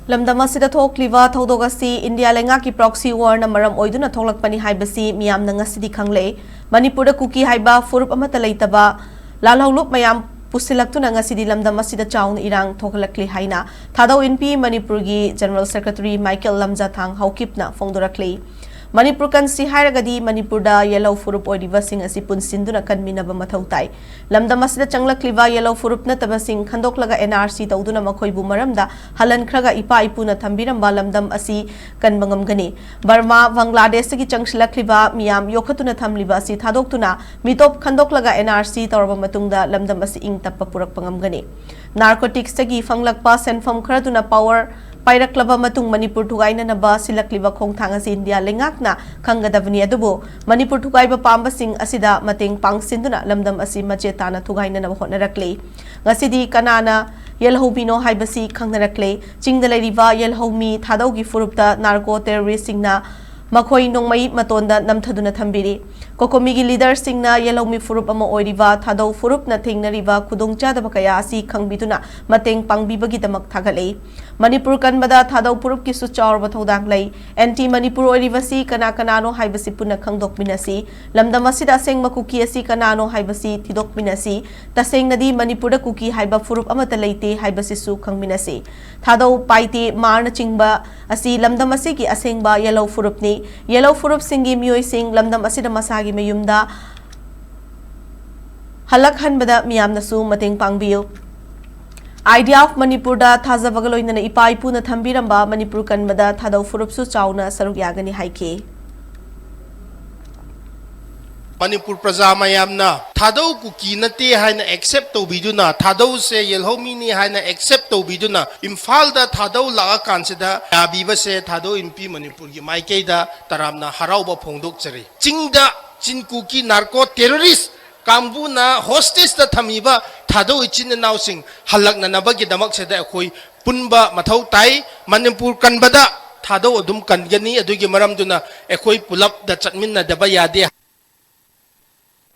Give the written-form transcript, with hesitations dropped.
Lamdamasida thokliva Thugainaba India lenga ki proxy war na maram oiduna tholakpani haibasi miyamna ngasidi khangle Manipur kuki Haiba furup amata leitaba lalhaulup mayam pusilaktuna ngasidi lamdamasida chaun irang thokalakli haina thadau NP Manipur gi General Secretary Michael Lamjathang Haokip na fongdorakli Manipur kan si hairagadi Manipur da yellow furup oidiva sing asi punsinduna kanminaba mathautai lamdamasida changlakliva yellow furup na tabasing khandoklaga NRC tawduna makhoibu maramda halan khraga ipa ipuna thambiramba lamdam asi kanbangamgani Burma Bangladesh gi changsilakliva miyam yokhatuna thamliba asi thadoktuna mitop khandoklaga NRC tawraba matungda lamdam asi ing tappa purak pangamgani narcotics gi fanglakpa senfam khraduna power Pairak laba matung Manipur Thugainaba silakliba khongthang asi India lengakna khanggadavani adubu Manipur Thugaiba pamba sing asida mateng pangsinduna lamdam asi machetana Thugainaba hotnarakle ngasidi Kanana yelhobino haibasi khangnarakle chingda leiriba yelhomi thadaugi furupta narco terrorist singna makhoi nongmai matonda namthaduna thambiri kokomigi leader singna yelhomi furup ama oiriba thadau furup na thengnariba khudongchadaba kaya asi khangbiduna mateng pangbibagi damak thagale Manipur kanbada thadau purup ki su chawrba thodang lei anti Manipur oirivasi Kanano haibasi Punna Khangdokminnasi lamdamasida sengma kuki asi Kanano haibasi Thidokminnasi tasengnadi Manipur da kuki haiba furup amata leite haibasi su khangminasi thadau paite marna chingba asi lamdamasi ki asengba yellow furupni yellow furup singi mioi sing lamdam asida masagi mayumda halak hanbada miyamnasu mateng pangbiu Idea of Manipur da thazavagaloinana ipa ipuna thambiramba Manipur kanbada thadau furupsu chauna saruk yagani haike Manipur praja mayamna thadau kuki nate haina accept to biduna thadau se yelhomi ni haina accept to biduna Imphal da thadau laga kansida abiba se thadau MP Manipur gi maike da taramna harauba phongdok chari chingda chinkuki narco terrorist Kambuna hostage da thamiba thadau ichin nausing halak na nabagi damak seda khoi punba mathau tai Manipur kanbada thadau adum kangani adugi maramduna ekhoi pulap da chatmin na daba yade